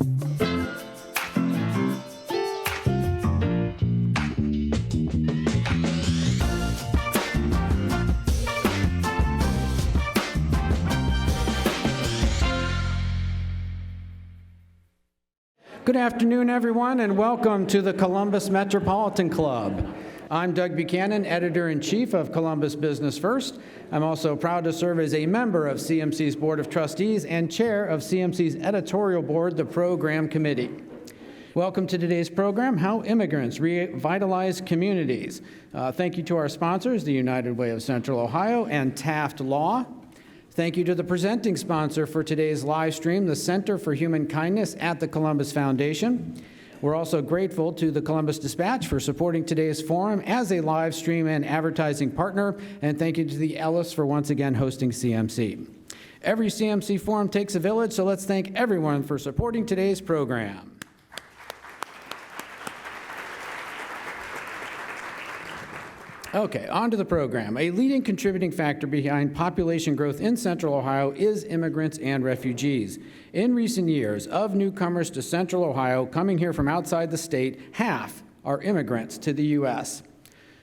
Good afternoon, everyone, and welcome to the Columbus Metropolitan Club. I'm Doug Buchanan, Editor-in-Chief of Columbus Business First. I'm also proud to serve as a member of CMC's Board of Trustees and Chair of CMC's Editorial Board, the Program Committee. Welcome to today's program, How Immigrants Revitalize Communities. Thank you to our sponsors, the United Way of Central Ohio and Taft Law. Thank you to the presenting sponsor for today's live stream, the Center for Human Kindness at the Columbus Foundation. We're also grateful to the Columbus Dispatch for supporting today's forum as a live stream and advertising partner, and thank you to the Ellis for once again hosting CMC. Every CMC forum takes a village, so let's thank everyone for supporting today's program. Okay, on to the program. A leading contributing factor behind population growth in Central Ohio is immigrants and refugees. In recent years, of newcomers to Central Ohio coming here from outside the state, half are immigrants to the U.S.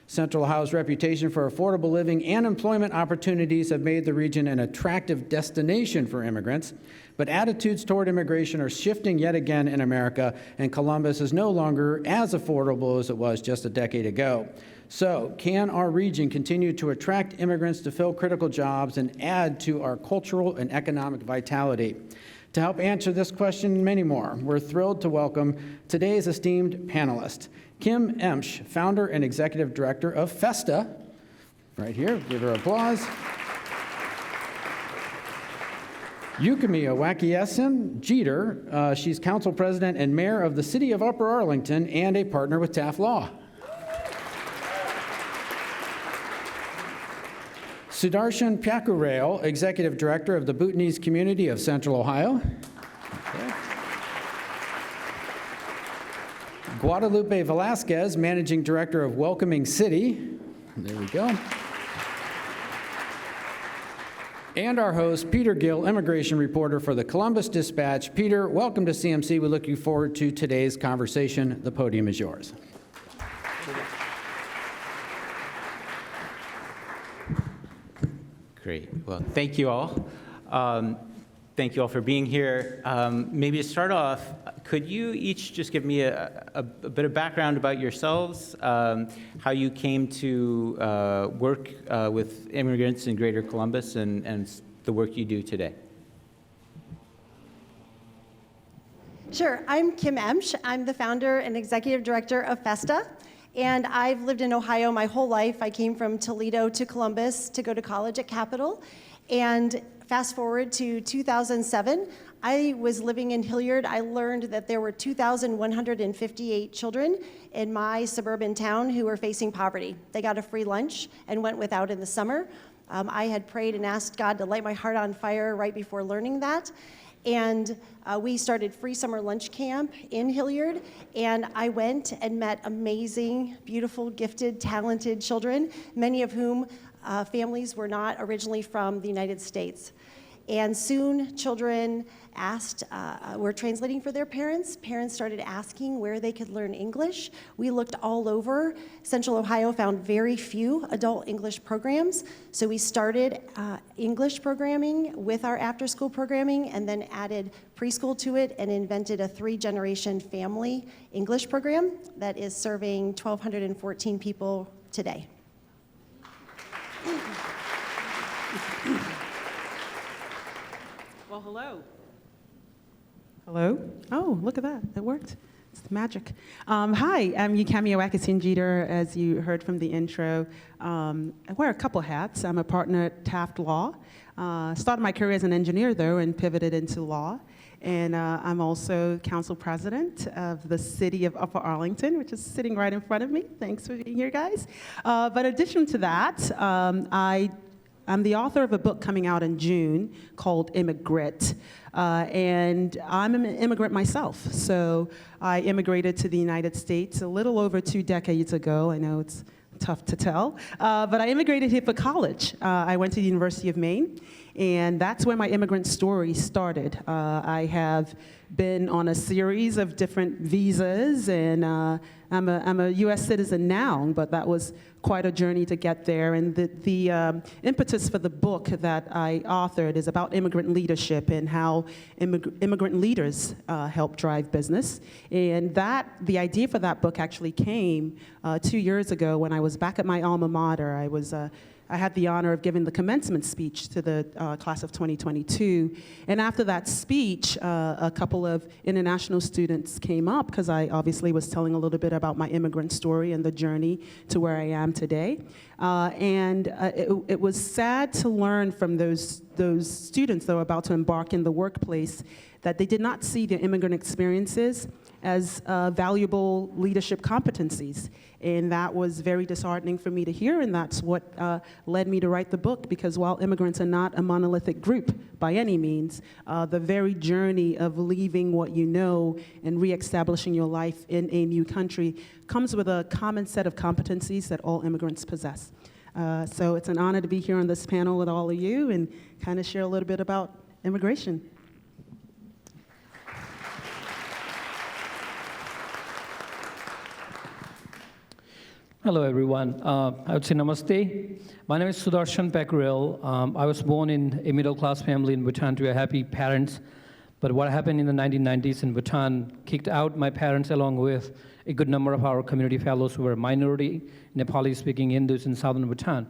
Central Ohio's reputation for affordable living and employment opportunities have made the region an attractive destination for immigrants, but attitudes toward immigration are shifting yet again in America, and Columbus is no longer as affordable as it was just a decade ago. So, can our region continue to attract immigrants to fill critical jobs and add to our cultural and economic vitality? To help answer this question and many more, we're thrilled to welcome today's esteemed panelist, Emch, founder and executive director of Festa, right here, give her applause. Ukeme Awakessien Jeter, she's council president and mayor of the city of Upper Arlington and a partner with Taft Law. Sudarshan Pyakurel, executive director of the Bhutanese community of Central Ohio. Okay. Guadalupe Velasquez, managing director of Welcoming City. There we go. And our host, Peter Gill, immigration reporter for the Columbus Dispatch. Peter, welcome to CMC. We're looking forward to today's conversation. The podium is yours. Great. Well, thank you all. Thank you all for being here. Maybe to start off, could you each just give me a bit of background about yourselves, how you came to work with immigrants in Greater Columbus and the work you do today? Sure. I'm Emch. I'm the founder and executive director of Festa. And I've lived in Ohio my whole life. I came from Toledo to Columbus to go to college at Capitol. And fast forward to 2007, I was living in Hilliard. I learned that there were 2,158 children in my suburban town who were facing poverty. They got a free lunch and went without in the summer. I had prayed and asked God to light my heart on fire right before learning that. And we started free summer lunch camp in Hilliard, and I went and met amazing, beautiful, gifted, talented children, many of whom families were not originally from the United States. And soon children were translating for their parents. Parents started asking where they could learn English. We looked all over. Central Ohio found very few adult English programs. So we started English programming with our after-school programming and then added preschool to it and invented a 3-generation family English program that is serving 1,214 people today. Well, hello. Hello? Oh, look at that. It worked. It's magic. Hi, I'm Ukeme Awakessien Jeter, as you heard from the intro. I wear a couple hats. I'm a partner at Taft Law. Started my career as an engineer, though, and pivoted into law. And I'm also council president of the city of Upper Arlington, which is sitting right in front of me. Thanks for being here, guys. But in addition to that, I'm the author of a book coming out in June called Immigrant, and I'm an immigrant myself. So I immigrated to the United States a little over 2 decades ago. I know it's tough to tell, but I immigrated here for college. I went to the University of Maine, And that's where my immigrant story started. I have been on a series of different visas, and I'm a U.S. citizen now, but that was quite a journey to get there. And the impetus for the book that I authored is about immigrant leadership and how immigrant leaders help drive business. And the idea for that book actually came 2 years ago when I was back at my alma mater. I had the honor of giving the commencement speech to the class of 2022. And after that speech, a couple of international students came up because I obviously was telling a little bit about my immigrant story and the journey to where I am today. It was sad to learn from those students that were about to embark in the workplace that they did not see their immigrant experiences as valuable leadership competencies. And that was very disheartening for me to hear, and that's what led me to write the book, because while immigrants are not a monolithic group by any means, the very journey of leaving what you know and reestablishing your life in a new country comes with a common set of competencies that all immigrants possess. So it's an honor to be here on this panel with all of you and kind of share a little bit about immigration. Hello, everyone. I would say namaste. My name is Sudarshan Pyakurel. I was born in a middle-class family in Bhutan to happy parents. But what happened in the 1990s in Bhutan kicked out my parents along with a good number of our community fellows who were minority Nepali-speaking Hindus in southern Bhutan.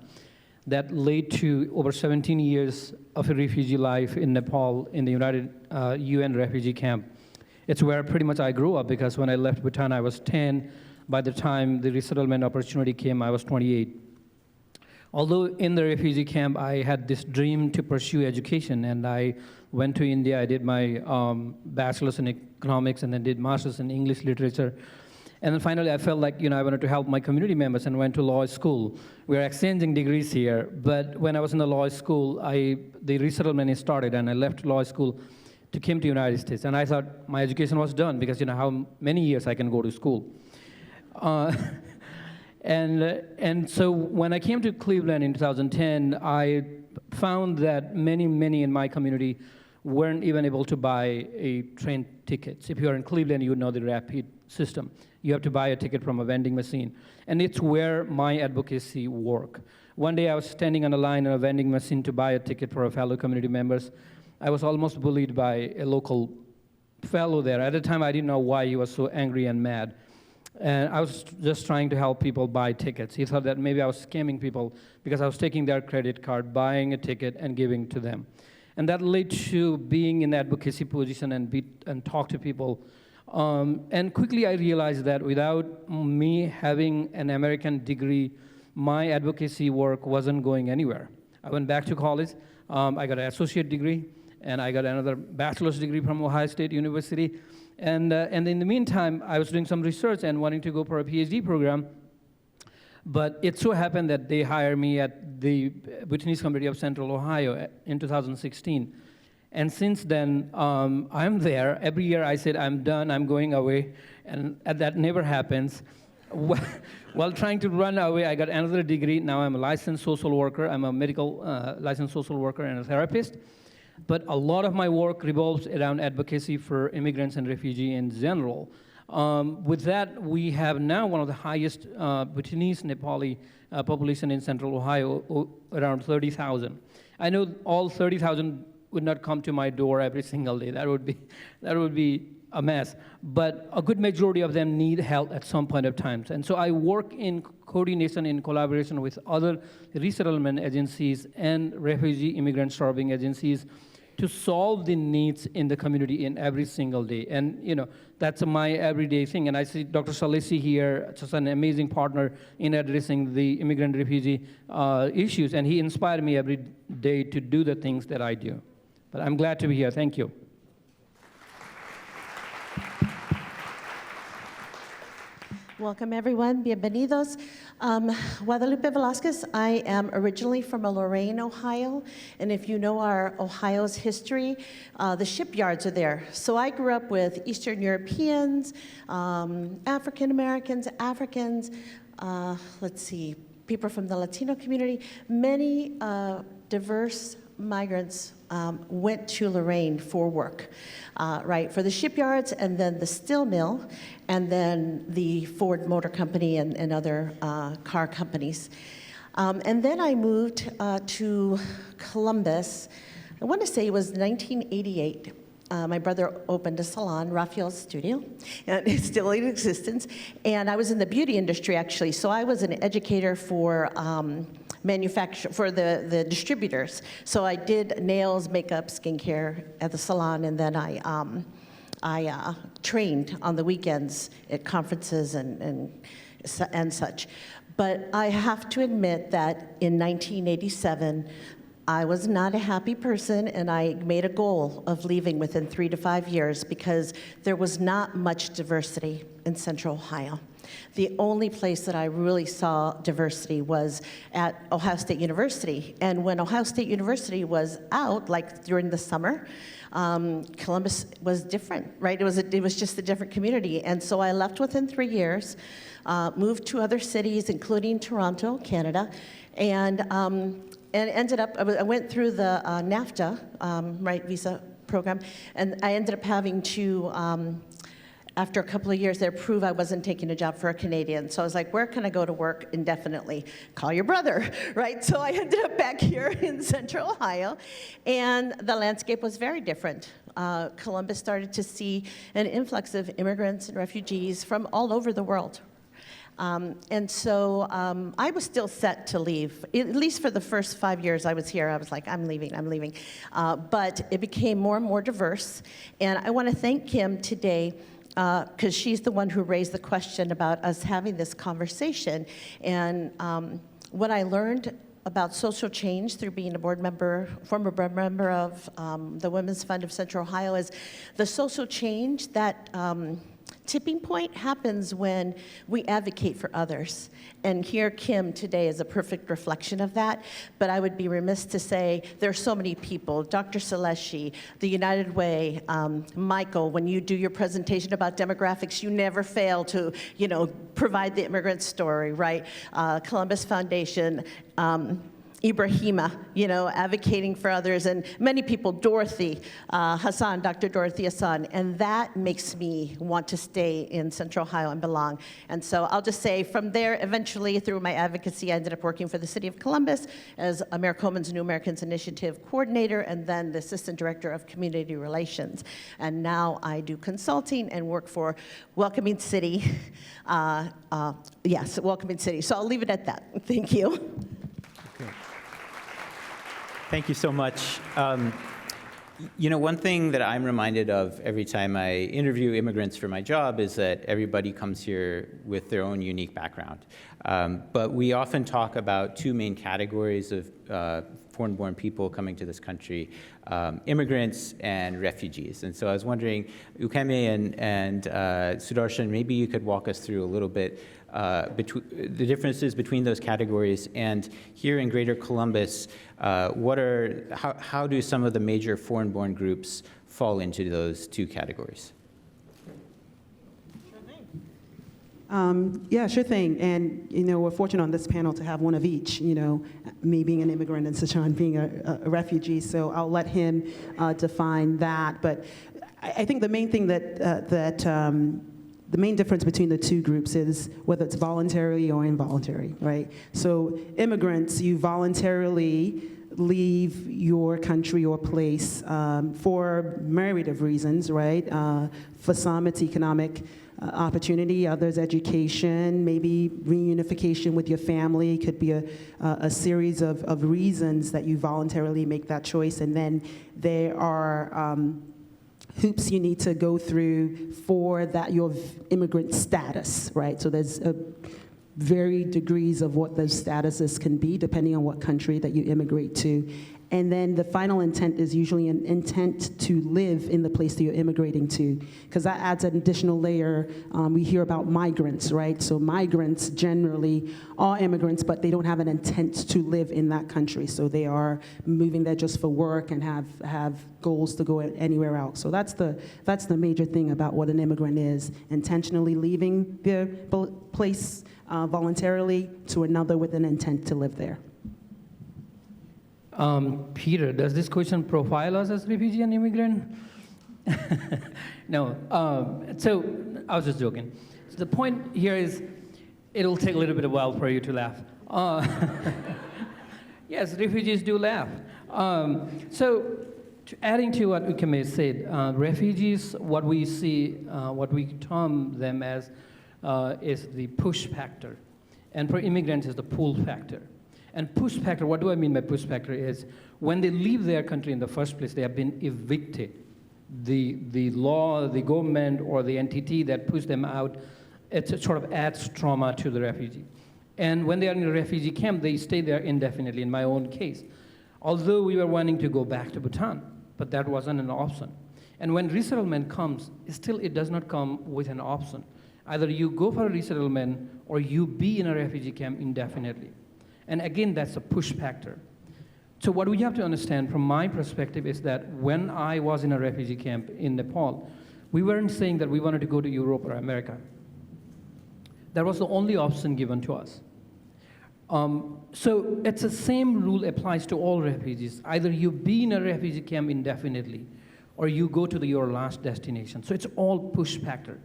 That led to over 17 years of a refugee life in Nepal in the UN refugee camp. It's where pretty much I grew up, because when I left Bhutan, I was 10. By the time the resettlement opportunity came, I was 28. Although in the refugee camp, I had this dream to pursue education, and I went to India. I did my bachelor's in economics and then did master's in English literature. And then finally, I felt like I wanted to help my community members and went to law school. We are exchanging degrees here, but when I was in the law school, the resettlement started, and I left law school to come to the United States. And I thought my education was done, because how many years I can go to school. And so when I came to Cleveland in 2010, I found that many in my community weren't even able to buy a train tickets. If you're in Cleveland, you know the rapid system. You have to buy a ticket from a vending machine. And it's where my advocacy work. One day I was standing on a line in a vending machine to buy a ticket for a fellow community members. I was almost bullied by a local fellow there. At the time, I didn't know why he was so angry and mad. And I was just trying to help people buy tickets. He thought that maybe I was scamming people because I was taking their credit card, buying a ticket, and giving to them. And that led to being in the advocacy position and talk to people. And quickly I realized that without me having an American degree, my advocacy work wasn't going anywhere. I went back to college. I got an associate degree, and I got another bachelor's degree from Ohio State University. And in the meantime, I was doing some research and wanting to go for a PhD program. But it so happened that they hired me at the Bhutanese Community of Central Ohio in 2016. And since then, I'm there. Every year I said, I'm done, I'm going away. And that never happens. While trying to run away, I got another degree. Now I'm a licensed social worker. I'm a medical licensed social worker and a therapist. But a lot of my work revolves around advocacy for immigrants and refugees in general. With that, we have now one of the highest Bhutanese Nepali population in Central Ohio, around 30,000. I know all 30,000 would not come to my door every single day. That would be a mess. But a good majority of them need help at some point of time. And so I work in coordination, in collaboration with other resettlement agencies and refugee immigrant serving agencies to solve the needs in the community in every single day. And that's my everyday thing. And I see Dr. Salesi here, just an amazing partner in addressing the immigrant refugee issues. And he inspired me every day to do the things that I do. But I'm glad to be here. Thank you. Welcome, everyone. Bienvenidos. Guadalupe Velasquez. I am originally from Lorain, Ohio. And if you know our Ohio's history, the shipyards are there. So I grew up with Eastern Europeans, African Americans, people from the Latino community, many diverse migrants went to Lorain for work, right, for the shipyards and then the steel mill and then the Ford Motor Company and other car companies. And then I moved to Columbus. I want to say it was 1988. My brother opened a salon, Raphael's Studio, and it's still in existence. And I was in the beauty industry, actually. So I was an educator for the distributors. So I did nails, makeup, skincare at the salon, and then I trained on the weekends at conferences and such. But I have to admit that in 1987, I was not a happy person, and I made a goal of leaving within 3 to 5 years because there was not much diversity in Central Ohio. The only place that I really saw diversity was at Ohio State University. And when Ohio State University was out, like during the summer, Columbus was different, right? It was just a different community. And so I left within 3 years, moved to other cities, including Toronto, Canada, and ended up, I went through the NAFTA, visa program, and I ended up having to, after a couple of years there, prove I wasn't taking a job for a Canadian. So I was like, where can I go to work indefinitely? Call your brother, right? So I ended up back here in Central Ohio, and the landscape was very different. Columbus started to see an influx of immigrants and refugees from all over the world. And so I was still set to leave. At least for the first 5 years I was here, I was like, I'm leaving. But it became more and more diverse. And I want to thank Kim today because she's the one who raised the question about us having this conversation. And what I learned about social change through being a former board member of the Women's Fund of Central Ohio is the social change that tipping point happens when we advocate for others. And here Kim today is a perfect reflection of that. But I would be remiss to say there are so many people, Dr. Saleshi, the United Way, Michael, when you do your presentation about demographics, you never fail to, provide the immigrant story, right? Columbus Foundation, Ibrahima, advocating for others, and many people, Dorothy Hassan, Dr. Dorothy Hassan, and that makes me want to stay in Central Ohio and belong. And so I'll just say from there, eventually through my advocacy, I ended up working for the City of Columbus as Mayor Coleman's New Americans Initiative coordinator, and then the Assistant Director of Community Relations. And now I do consulting and work for Welcoming City. Yes, Welcoming City. So I'll leave it at that. Thank you. Thank you so much. One thing that I'm reminded of every time I interview immigrants for my job is that everybody comes here with their own unique background. But we often talk about two main categories of foreign-born people coming to this country, immigrants and refugees. And so I was wondering, Ukeme and Sudarshan, maybe you could walk us through a little bit the differences between those categories, and here in Greater Columbus, how do some of the major foreign-born groups fall into those two categories? Yeah, sure thing. And, we're fortunate on this panel to have one of each, me being an immigrant and Sudarshan being a refugee. So I'll let him define that. But I think the main thing the main difference between the two groups is whether it's voluntary or involuntary, right? So immigrants, you voluntarily leave your country or place for a myriad of reasons, right? For some, it's economic opportunity, others education, maybe reunification with your family. Could be a series of reasons that you voluntarily make that choice. And then there are hoops you need to go through for that your immigrant status, right? So there's varied degrees of what those statuses can be depending on what country that you immigrate to. And then the final intent is usually an intent to live in the place that you're immigrating to, because that adds an additional layer. We hear about migrants, right? So migrants generally are immigrants, but they don't have an intent to live in that country. So they are moving there just for work and have goals to go anywhere else. So that's the major thing about what an immigrant is: intentionally leaving their place voluntarily to another with an intent to live there. Peter, does this question profile us as refugee and immigrant? No. So I was just joking. So the point here is, it'll take a little bit of while for you to laugh. Yes, refugees do laugh. Adding to what Ukeme said, refugees, what we see, what we term them as, is the push factor. And for immigrants, is the pull factor. And push factor, what do I mean by push factor is, when they leave their country in the first place, they have been evicted. The law, the government, or the entity that pushed them out, it sort of adds trauma to the refugee. And when they are in a refugee camp, they stay there indefinitely, in my own case. Although we were wanting to go back to Bhutan, but that wasn't an option. And when resettlement comes, still it does not come with an option. Either you go for a resettlement or you be in a refugee camp indefinitely. And again, that's a push factor. So what we have to understand from my perspective is that when I was in a refugee camp in Nepal, we weren't saying that we wanted to go to Europe or America. That was the only option given to us. So it's the same rule applies to all refugees. Either you be in a refugee camp indefinitely, or you go to your last destination. So it's all push factor.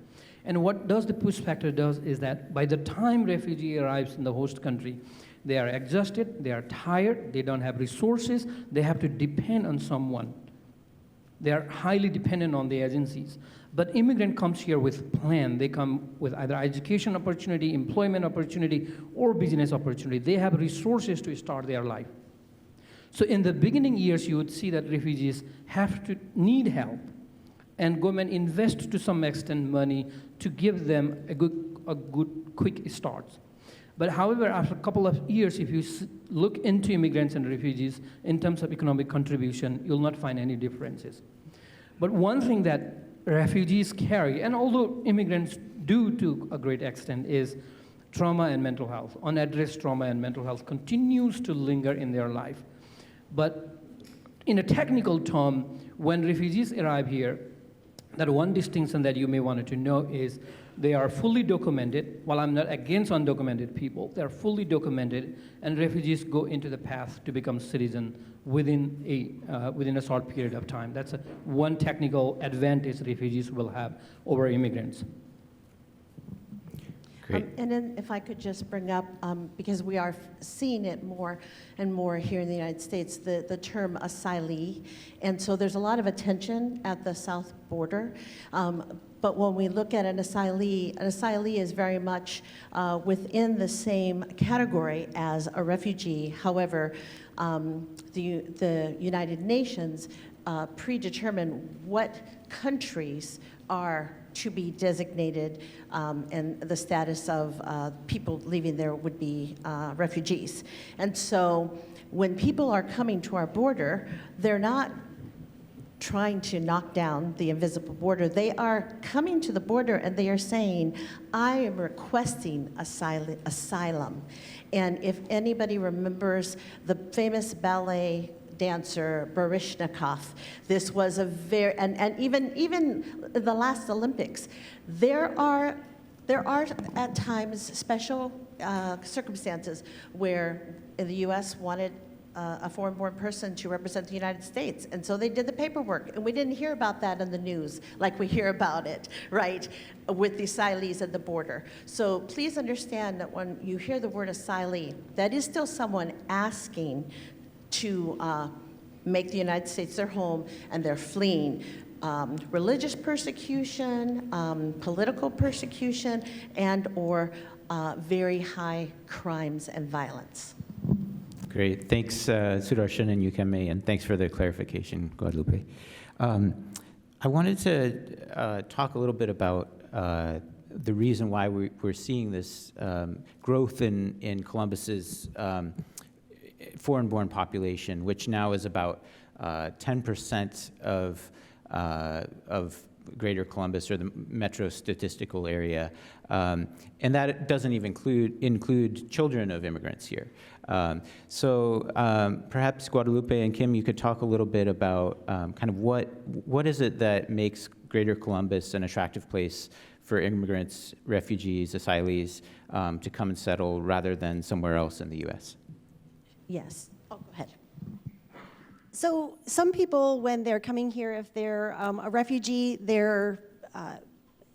And what does the push factor does is that by the time refugee arrives in the host country, they are exhausted, they are tired, they don't have resources, they have to depend on someone. They are highly dependent on the agencies. But immigrant comes here with plan. They come with either education opportunity, employment opportunity, or business opportunity. They have resources to start their life. So in the beginning years, you would see that refugees need help, and government invest to some extent money to give them a good quick start. But however, after a couple of years, if you look into immigrants and refugees in terms of economic contribution, you'll not find any differences. But one thing that refugees carry, and although immigrants do to a great extent, is trauma and mental health. Unaddressed trauma and mental health continues to linger in their life. But in a technical term, when refugees arrive here, that one distinction that you may want to know is they are fully documented. While I'm not against undocumented people, they're fully documented, and refugees go into the path to become citizen within a short period of time. That's one technical advantage refugees will have over immigrants. Great. And then if I could just bring up, because we are seeing it more and more here in the United States, the term asylee. And so there's a lot of attention at the south border. But when we look at an asylee is very much within the same category as a refugee. However, the United Nations predetermine what countries are to be designated, and the status of people leaving there would be refugees. And so when people are coming to our border, they're not trying to knock down the invisible border. They are coming to the border and they are saying, I am requesting asylum. And if anybody remembers the famous ballet dancer Baryshnikov, this was a very, and even the last Olympics, there are at times special circumstances where the U.S. wanted a foreign-born person to represent the United States. And so they did the paperwork. And we didn't hear about that in the news like we hear about it, right, with the asylees at the border. So please understand that when you hear the word asylee, that is still someone asking to make the United States their home, and they're fleeing religious persecution, political persecution, and or very high crimes and violence. Great. Thanks, Sudarshan and Ukeme, and thanks for the clarification, Guadalupe. I wanted to talk a little bit about the reason why we're seeing this growth in Columbus's foreign-born population, which now is about 10% of Greater Columbus, or the metro statistical area, and that doesn't even include children of immigrants here. So perhaps Guadalupe and Kim, you could talk a little bit about kind of what is it that makes Greater Columbus an attractive place for immigrants, refugees, asylees to come and settle rather than somewhere else in the U.S.? Yes. Oh, go ahead. So some people, when they're coming here, if they're a refugee,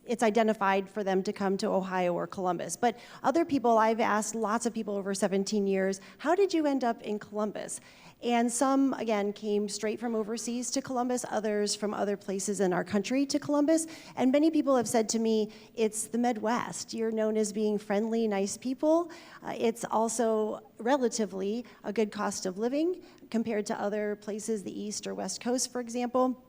it's identified for them to come to Ohio or Columbus. But other people, I've asked lots of people over 17 years, how did you end up in Columbus? And some, again, came straight from overseas to Columbus, others from other places in our country to Columbus. And many people have said to me, it's the Midwest. You're known as being friendly, nice people. It's also relatively a good cost of living compared to other places, the East or West Coast, for example.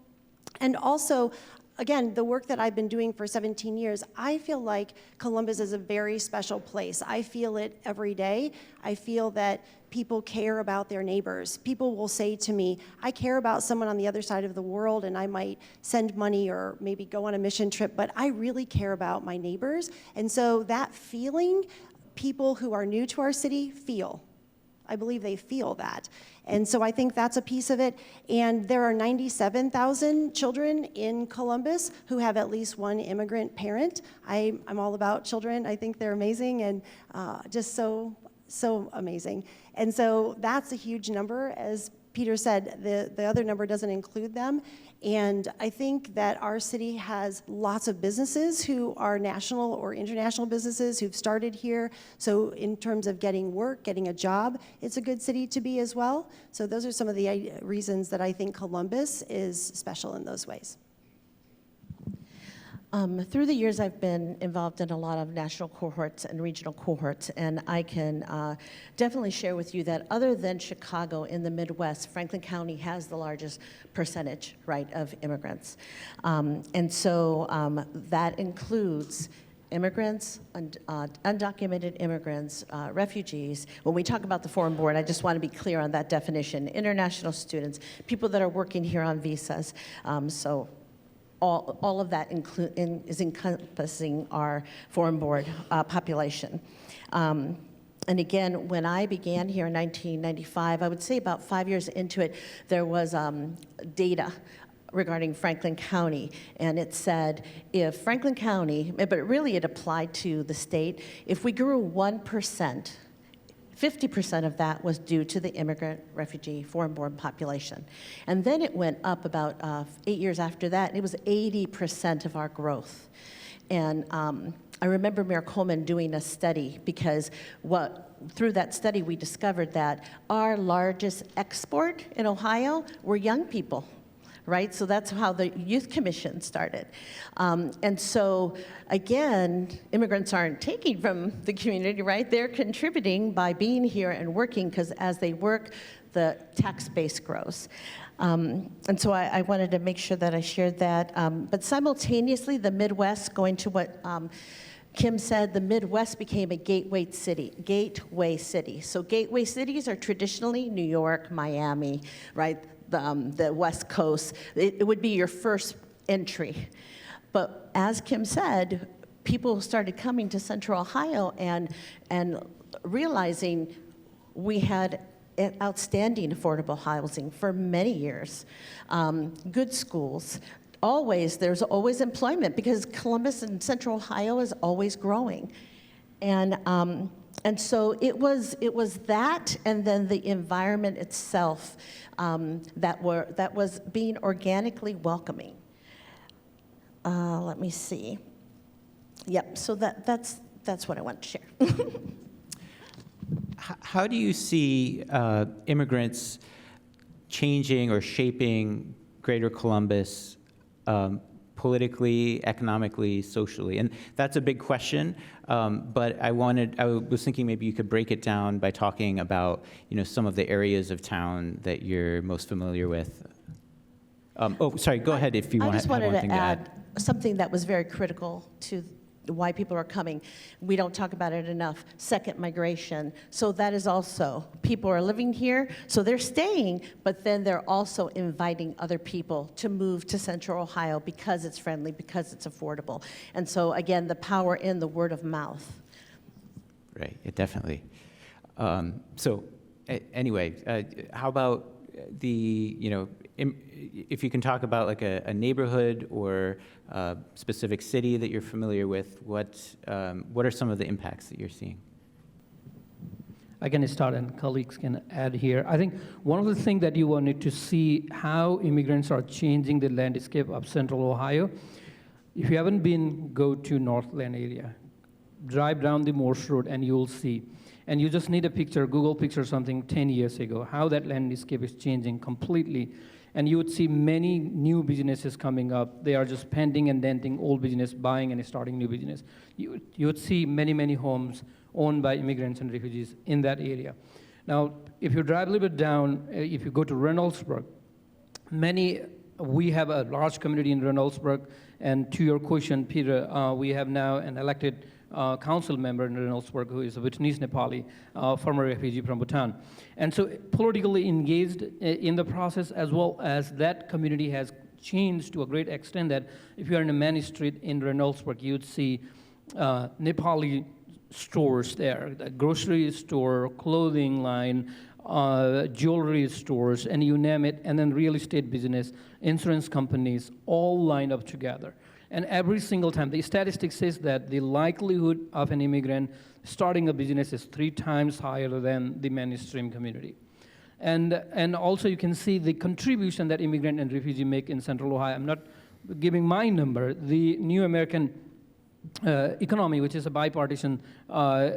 And also, again, the work that I've been doing for 17 years, I feel like Columbus is a very special place. I feel it every day. I feel that people care about their neighbors. People will say to me, I care about someone on the other side of the world, and I might send money or maybe go on a mission trip, but I really care about my neighbors. And so that feeling, people who are new to our city feel. I believe they feel that. And so I think that's a piece of it. And there are 97,000 children in Columbus who have at least one immigrant parent. I'm all about children. I think they're amazing and just so amazing. And so that's a huge number. As Peter said, the other number doesn't include them. And I think that our city has lots of businesses who are national or international businesses who've started here. So in terms of getting work, getting a job, it's a good city to be as well. So those are some of the reasons that I think Columbus is special in those ways. Through the years, I've been involved in a lot of national cohorts and regional cohorts, and I can definitely share with you that other than Chicago in the Midwest, Franklin County has the largest percentage, right, of immigrants. And so that includes immigrants, undocumented immigrants, refugees. When we talk about the foreign board, I just want to be clear on that definition. International students, people that are working here on visas. So all of that is encompassing our foreign board population. And again, when I began here in 1995, I would say about 5 years into it, there was data regarding Franklin County, and it said if Franklin County, but really it applied to the state, if we grew 1%, 50% of that was due to the immigrant, refugee, foreign-born population. And then it went up about 8 years after that, and it was 80% of our growth. And I remember Mayor Coleman doing a study because through that study we discovered that our largest export in Ohio were young people. Right? So that's how the Youth Commission started. And so, again, immigrants aren't taking from the community, right? They're contributing by being here and working, because as they work, the tax base grows. And so I wanted to make sure that I shared that. But simultaneously, the Midwest, going to what Kim said, the Midwest became a gateway city. So gateway cities are traditionally New York, Miami, right? The West Coast. It would be your first entry. But as Kim said, people started coming to Central Ohio and realizing we had outstanding affordable housing for many years, good schools. There's always employment, because Columbus and Central Ohio is always growing. And so it was that, and then the environment itself that was being organically welcoming. Let me see. Yep. So that's what I want to share. How do you see immigrants changing or shaping Greater Columbus politically, economically, socially? And that's a big question, but I was thinking maybe you could break it down by talking about, some of the areas of town that you're most familiar with. Sorry, go ahead if you want to have one thing to add. I just wanted to add something that was very critical to why people are coming. We don't talk about it enough. Second migration. So that is also, people are living here, so they're staying, but then they're also inviting other people to move to Central Ohio because it's friendly, because it's affordable. And so again, the power in the word of mouth. Right, definitely. Anyway, how about if you can talk about like a neighborhood or a specific city that you're familiar with, what are some of the impacts that you're seeing? I can start and colleagues can add here. I think one of the things that you wanted to see how immigrants are changing the landscape of Central Ohio. If you haven't been, go to Northland area. Drive down the Morse Road and you'll see. And you just need a picture, Google picture something 10 years ago, how that landscape is changing completely. And you would see many new businesses coming up. They are just pending and denting old business, buying and starting new business. You would see many, many homes owned by immigrants and refugees in that area. Now, if you drive a little bit down, if you go to Reynoldsburg, we have a large community in Reynoldsburg, and to your question, Peter, we have now an elected council member in Reynoldsburg who is a Bhutanese Nepali, former refugee from Bhutan. And so politically engaged in the process, as well as that community has changed to a great extent that if you are in a main street in Reynoldsburg, you'd see Nepali stores there, the grocery store, clothing line, jewelry stores, and you name it, and then real estate business, insurance companies, all lined up together. And every single time, the statistic says that the likelihood of an immigrant starting a business is 3 times higher than the mainstream community. And also you can see the contribution that immigrant and refugee make in Central Ohio. I'm not giving my number. The New American Economy, which is a bipartisan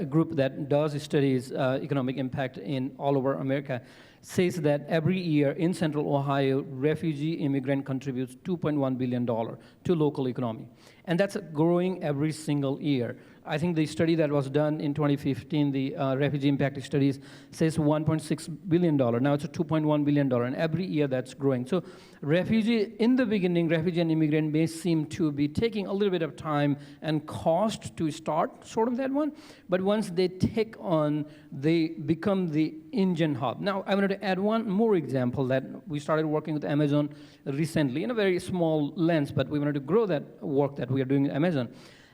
group that does studies economic impact in all over America, says that every year in Central Ohio, refugee immigrant contributes $2.1 billion to local economy. And that's growing every single year. I think the study that was done in 2015, the refugee impact studies, says $1.6 billion. Now it's a $2.1 billion, and every year that's growing. So in the beginning, refugee and immigrant may seem to be taking a little bit of time and cost to start sort of that one, but once they take on, they become the engine hub. Now, I wanted to add one more example that we started working with Amazon recently in a very small lens, but we wanted to grow that work that we are doing at Amazon.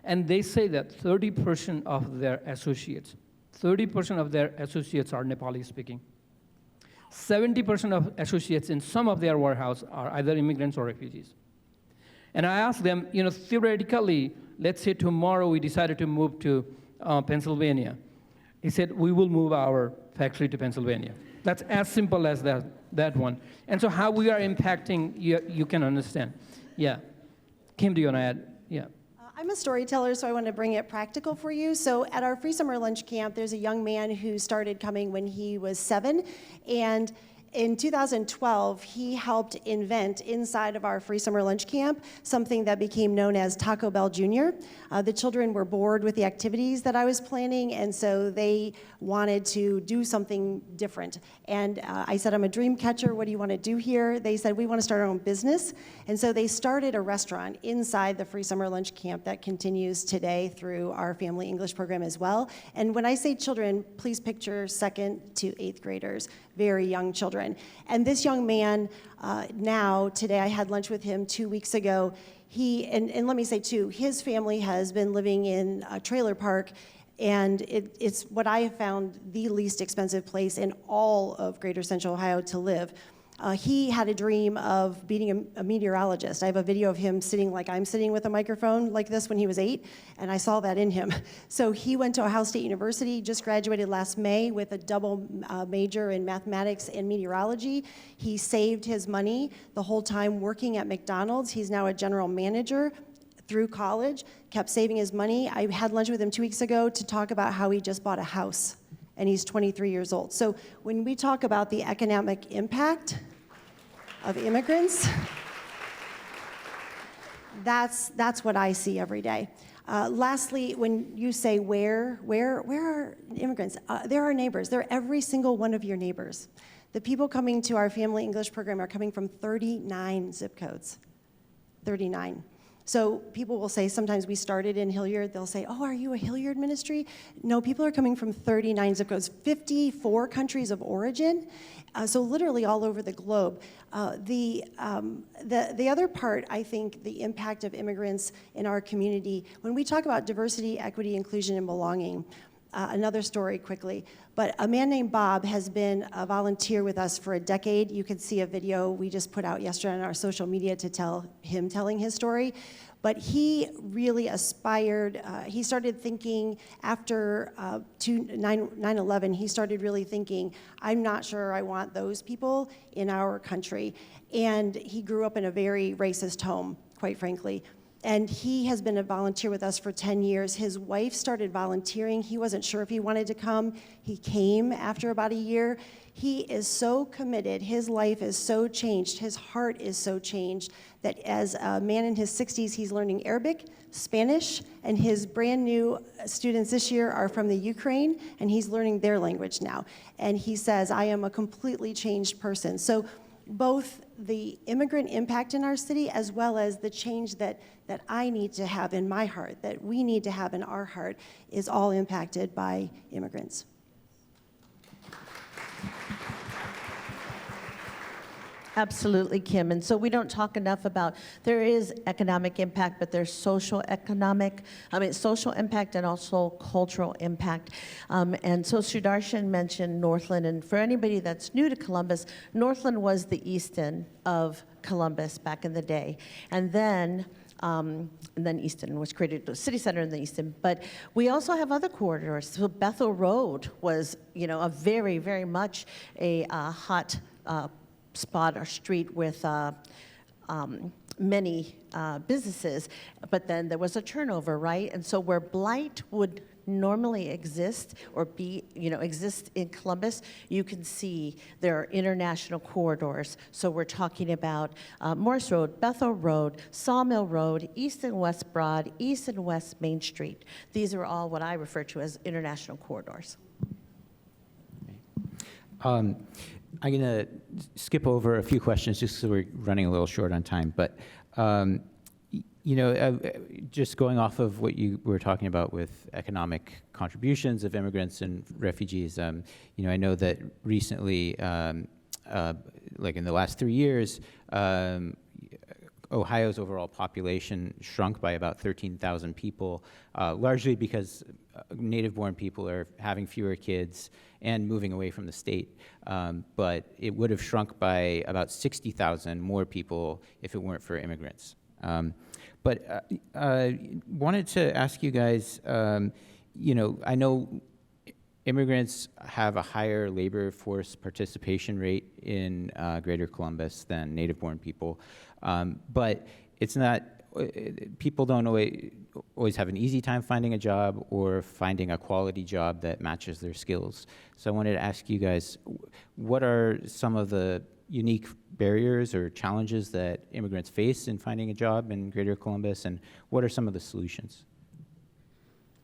And they say that 30% of their associates are Nepali speaking. 70% of associates in some of their warehouse are either immigrants or refugees. And I asked them, theoretically, let's say tomorrow we decided to move to Pennsylvania. He said, we will move our factory to Pennsylvania. That's as simple as that one. And so how we are impacting, you can understand. Yeah. Kim, do you want to add? Yeah. I'm a storyteller, so I want to bring it practical for you. So at our free summer lunch camp, there's a young man who started coming when he was 7, and in 2012, he helped invent inside of our free summer lunch camp something that became known as Taco Bell Jr. The children were bored with the activities that I was planning, and so they wanted to do something different. And I said, I'm a dream catcher. What do you want to do here? They said, we want to start our own business. And so they started a restaurant inside the free summer lunch camp that continues today through our family English program as well. And when I say children, please picture 2nd to 8th graders, very young children. And this young man, today I had lunch with him 2 weeks ago. And let me say too, his family has been living in a trailer park, and it's what I have found the least expensive place in all of Greater Central Ohio to live. He had a dream of being a meteorologist. I have a video of him sitting like I'm sitting with a microphone like this when he was 8, and I saw that in him. So he went to Ohio State University, just graduated last May with a double major in mathematics and meteorology. He saved his money the whole time working at McDonald's. He's now a general manager through college, kept saving his money. I had lunch with him 2 weeks ago to talk about how he just bought a house, and he's 23 years old. So when we talk about the economic impact of immigrants, that's what I see every day. Lastly, when you say where are immigrants? They're our neighbors. They're every single one of your neighbors. The people coming to our family English program are coming from 39 zip codes. 39. So people will say, sometimes we started in Hilliard, they'll say, oh, are you a Hilliard ministry? No, people are coming from 39 zip codes, 54 countries of origin, so literally all over the globe. The other part, I think, the impact of immigrants in our community, when we talk about diversity, equity, inclusion, and belonging, another story quickly. But a man named Bob has been a volunteer with us for a decade. You could see a video we just put out yesterday on our social media to tell him telling his story. But he really aspired, he started thinking after 9/11, he started really thinking, I'm not sure I want those people in our country. And he grew up in a very racist home, quite frankly. And he has been a volunteer with us for 10 years. His wife started volunteering. He wasn't sure if he wanted to come. He came after about a year. He is so committed. His life is so changed. His heart is so changed that as a man in his 60s, he's learning Arabic, Spanish, and his brand new students this year are from the Ukraine, and he's learning their language now. And he says, I am a completely changed person. So both the immigrant impact in our city as well as the change that I need to have in my heart, that we need to have in our heart, is all impacted by immigrants. Absolutely, Kim. And so we don't talk enough about, there is economic impact, but there's social impact and also cultural impact. And so Sudarshan mentioned Northland, and for anybody that's new to Columbus, Northland was the east end of Columbus back in the day. And then Easton was created, the city center in the Easton. But we also have other corridors. So Bethel Road was, a very, very much a hot spot or street with many businesses, but then there was a turnover, right? And so where blight would normally exist or exist in Columbus, you can see there are international corridors. So we're talking about Morris Road, Bethel Road, Sawmill Road, East and West Broad, East and West Main Street. These are all what I refer to as international corridors. I'm going to skip over a few questions just because we're running a little short on time. But, just going off of what you were talking about with economic contributions of immigrants and refugees, I know that recently, like in the last 3 years, Ohio's overall population shrunk by about 13,000 people, largely because native-born people are having fewer kids and moving away from the state. But it would have shrunk by about 60,000 more people if it weren't for immigrants. But wanted to ask you guys, I know immigrants have a higher labor force participation rate in Greater Columbus than native-born people, but it's not, people don't always have an easy time finding a job or finding a quality job that matches their skills. So I wanted to ask you guys, what are some of the unique barriers or challenges that immigrants face in finding a job in Greater Columbus, and what are some of the solutions?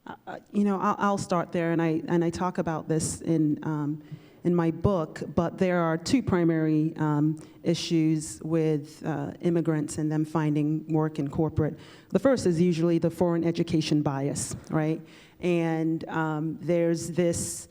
I'll start there, and I talk about this in my book, but there are two primary issues with immigrants and them finding work in corporate. The first is usually the foreign education bias, right? And there's this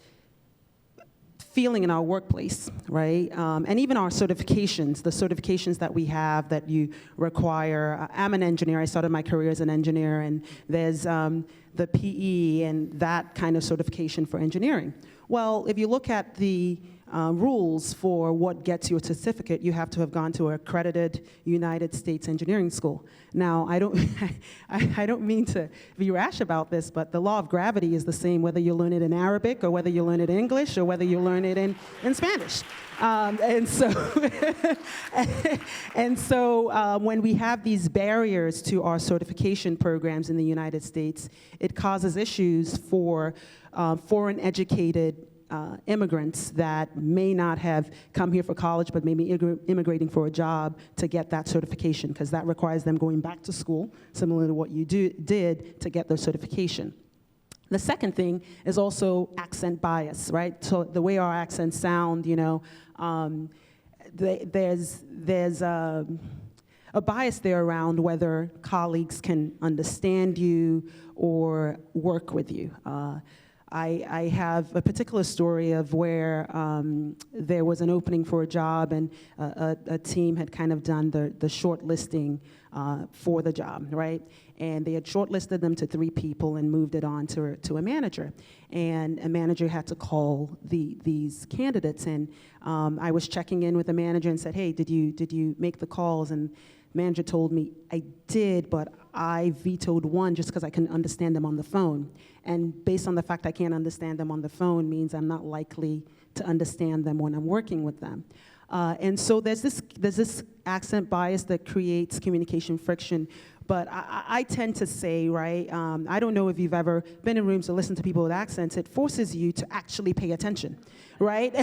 feeling in our workplace, right? And even our certifications, the certifications that we have that you require. I'm an engineer. I started my career as an engineer, and there's the PE and that kind of certification for engineering. Well, if you look at the rules for what gets you a certificate, you have to have gone to an accredited United States engineering school. Now, I don't mean to be rash about this, but the law of gravity is the same whether you learn it in Arabic or whether you learn it in English or whether you learn it in Spanish. And so when we have these barriers to our certification programs in the United States, it causes issues for foreign educated immigrants that may not have come here for college but may be immigrating for a job to get that certification, because that requires them going back to school, similar to what you did to get their certification. The second thing is also accent bias, right? So the way our accents sound, there's a bias there around whether colleagues can understand you or work with you. I have a particular story of where there was an opening for a job, and a team had kind of done the shortlisting for the job, right? And they had shortlisted them to 3 people and moved it on to a manager. And a manager had to call these candidates, and I was checking in with the manager and said, hey, did you make the calls? And the manager told me, I did, but I vetoed one just because I couldn't understand them on the phone. And based on the fact I can't understand them on the phone means I'm not likely to understand them when I'm working with them. And so there's this accent bias that creates communication friction. But I tend to say, right, I don't know if you've ever been in rooms to listen to people with accents. It forces you to actually pay attention, right?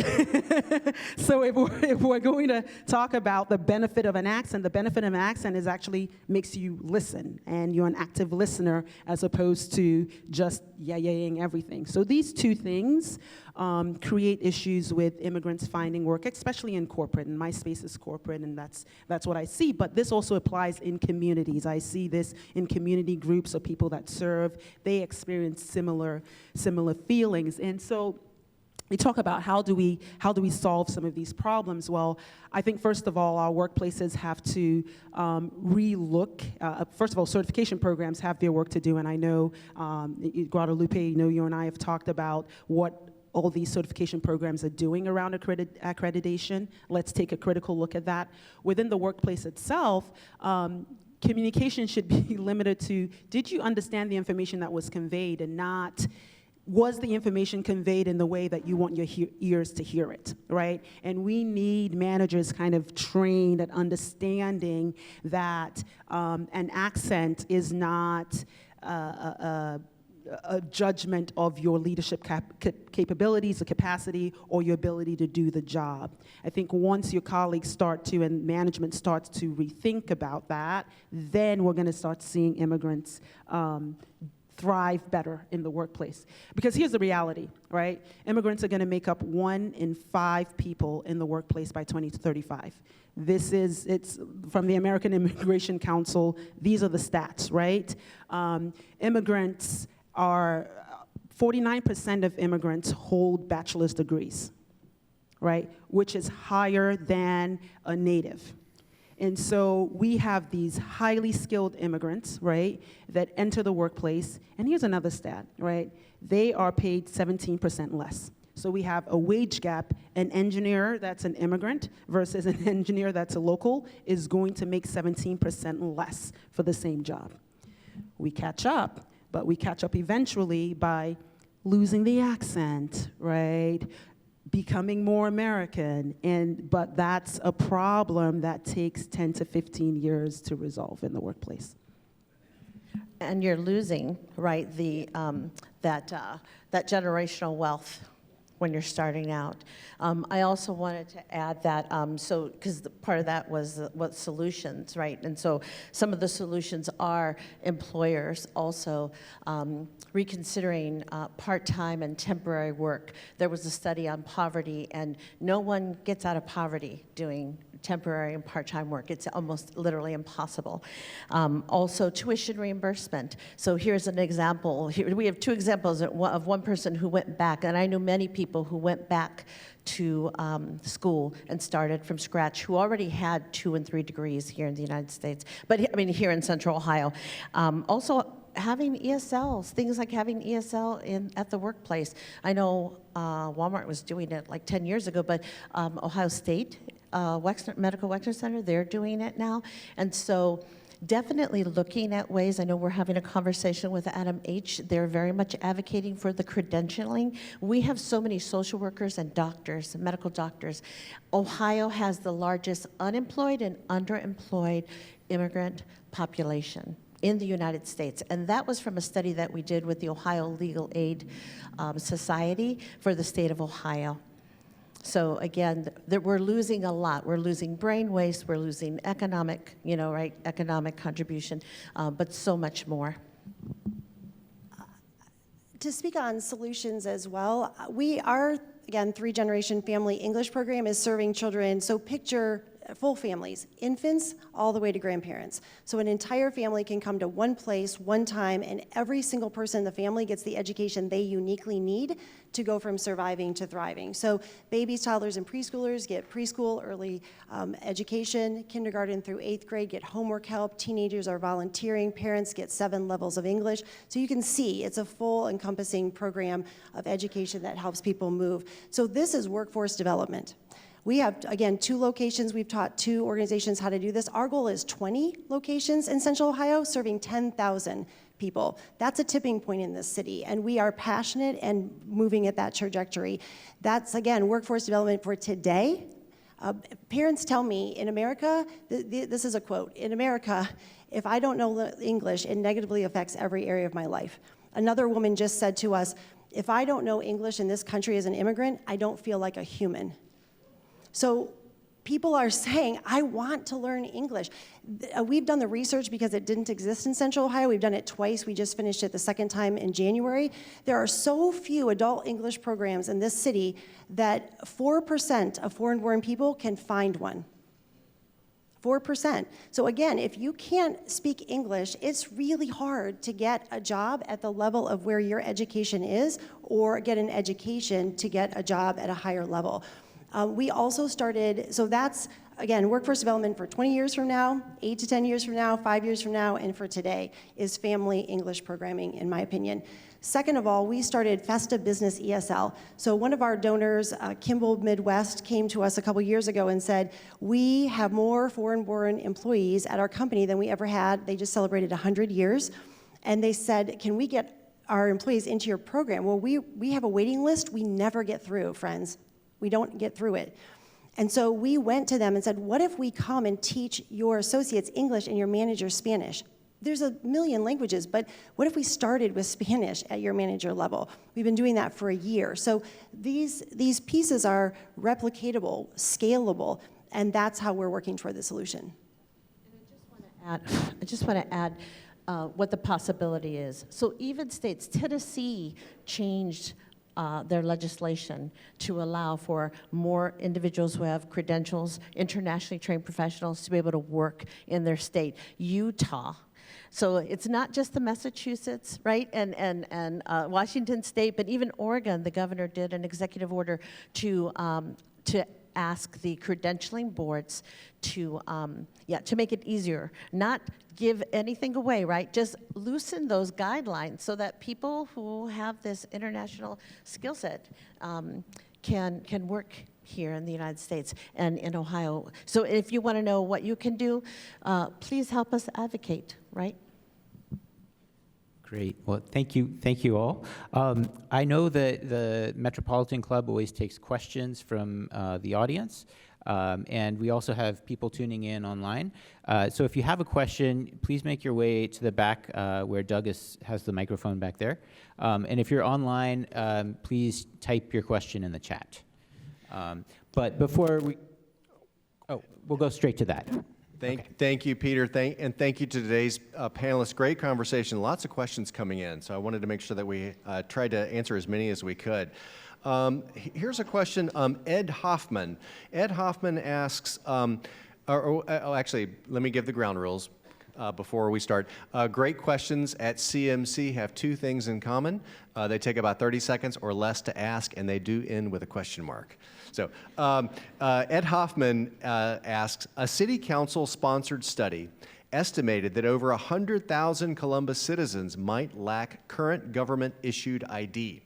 So if we're going to talk about the benefit of an accent, the benefit of an accent is actually makes you listen, and you're an active listener as opposed to just yeah-yaying everything. So these 2 things create issues with immigrants finding work, especially in corporate, and my space is corporate, and that's what I see. But this also applies in communities. I see this in community groups of people that serve. They experience similar feelings. And so we talk about how do we solve some of these problems. Well, I think first of all, our workplaces have to relook. First of all, certification programs have their work to do, and I know Guadalupe, you and I have talked about what all these certification programs are doing around accreditation. Let's take a critical look at that. Within the workplace itself, communication should be limited to, did you understand the information that was conveyed, and not, was the information conveyed in the way that you want your ears to hear it, right? And we need managers kind of trained at understanding that an accent is not a judgment of your leadership capabilities, or capacity, or your ability to do the job. I think once your colleagues start to, and management starts to rethink about that, then we're going to start seeing immigrants thrive better in the workplace. Because here's the reality, right? Immigrants are going to make up 1 in 5 people in the workplace by 2035. It's from the American Immigration Council. These are the stats, right? Immigrants are, 49% of immigrants hold bachelor's degrees, right? Which is higher than a native. And so we have these highly skilled immigrants, right, that enter the workplace. And here's another stat, right? They are paid 17% less. So we have a wage gap. An engineer that's an immigrant versus an engineer that's a local is going to make 17% less for the same job. We catch up, but we catch up eventually by losing the accent, right? Becoming more American, but that's a problem that takes 10 to 15 years to resolve in the workplace. And you're losing, right, that generational wealth when you're starting out. I also wanted to add that, because part of that was what solutions, right? And so some of the solutions are employers also reconsidering part-time and temporary work. There was a study on poverty, and no one gets out of poverty doing temporary and part-time work. It's almost literally impossible. Also, tuition reimbursement. So here's an example. Here, we have 2 examples of one person who went back, and I knew many people who went back to school and started from scratch, who already had 2 and 3 degrees here in the United States, but I mean here in Central Ohio. Also, having ESLs, things like having ESL at the workplace. I know Walmart was doing it like 10 years ago, but Ohio State Medical Wexner Center, they're doing it now. And so definitely looking at ways. I know we're having a conversation with Emch. They're very much advocating for the credentialing. We have so many social workers and doctors, medical doctors. Ohio has the largest unemployed and underemployed immigrant population in the United States. And that was from a study that we did with the Ohio Legal Aid Society for the state of Ohio. So again, we're losing a lot. We're losing brain waste, we're losing economic, economic contribution, but so much more. To speak on solutions as well, we are, again, 3-generation family English program is serving children. So picture full families, infants all the way to grandparents. So an entire family can come to one place, one time, and every single person in the family gets the education they uniquely need to go from surviving to thriving. So babies, toddlers, and preschoolers get preschool, early education, kindergarten through 8th grade get homework help, teenagers are volunteering, parents get 7 levels of English. So you can see it's a full encompassing program of education that helps people move. So this is workforce development. We have, again, 2 locations. We've taught 2 organizations how to do this. Our goal is 20 locations in Central Ohio, serving 10,000 people. That's a tipping point in this city, and we are passionate and moving at that trajectory. That's, again, workforce development for today. Parents tell me in America, this is a quote, in America, if I don't know English, it negatively affects every area of my life. Another woman just said to us, if I don't know English in this country as an immigrant, I don't feel like a human. So people are saying, I want to learn English. We've done the research because it didn't exist in Central Ohio. We've done it twice. We just finished it the second time in January. There are so few adult English programs in this city that 4% of foreign-born people can find one. 4%. So again, if you can't speak English, it's really hard to get a job at the level of where your education is, or get an education to get a job at a higher level. We also started, so that's, again, workforce development for 20 years from now, 8 to 10 years from now, 5 years from now, and for today is family English programming, in my opinion. Second of all, we started Festa Business ESL. So one of our donors, Kimball Midwest, came to us a couple years ago and said, we have more foreign-born employees at our company than we ever had. They just celebrated 100 years. And they said, can we get our employees into your program? Well, we have a waiting list we never get through, friends. We don't get through it. And so we went to them and said, what if we come and teach your associates English and your manager Spanish? There's a million languages, but what if we started with Spanish at your manager level? We've been doing that for a year. So these pieces are replicatable, scalable, and that's how we're working toward the solution. And I just want to add what the possibility is. So even states, Tennessee changed their legislation to allow for more individuals who have credentials, internationally trained professionals, to be able to work in their state. Utah. So it's not just the Massachusetts, right, and Washington State, but even Oregon. The governor did an executive order to ask the credentialing boards to make it easier, not give anything away, right? Just loosen those guidelines so that people who have this international skill set can work here in the United States and in Ohio. So if you want to know what you can do, please help us advocate, right? Great. Well, thank you all. I know that the Metropolitan Club always takes questions from the audience, and we also have people tuning in online. So if you have a question, please make your way to the back where Doug has the microphone back there. And if you're online, please type your question in the chat. But before we'll go straight to that. Thank you, Peter. Thank you to today's panelists. Great conversation. Lots of questions coming in. So I wanted to make sure that we tried to answer as many as we could. Here's a question. Ed Hoffman. Ed Hoffman asks, actually, let me give the ground rules before we start. Great questions at CMC have 2 things in common. They take about 30 seconds or less to ask, and they do end with a question mark. So Ed Hoffman asks, a city council-sponsored study estimated that over 100,000 Columbus citizens might lack current government-issued ID.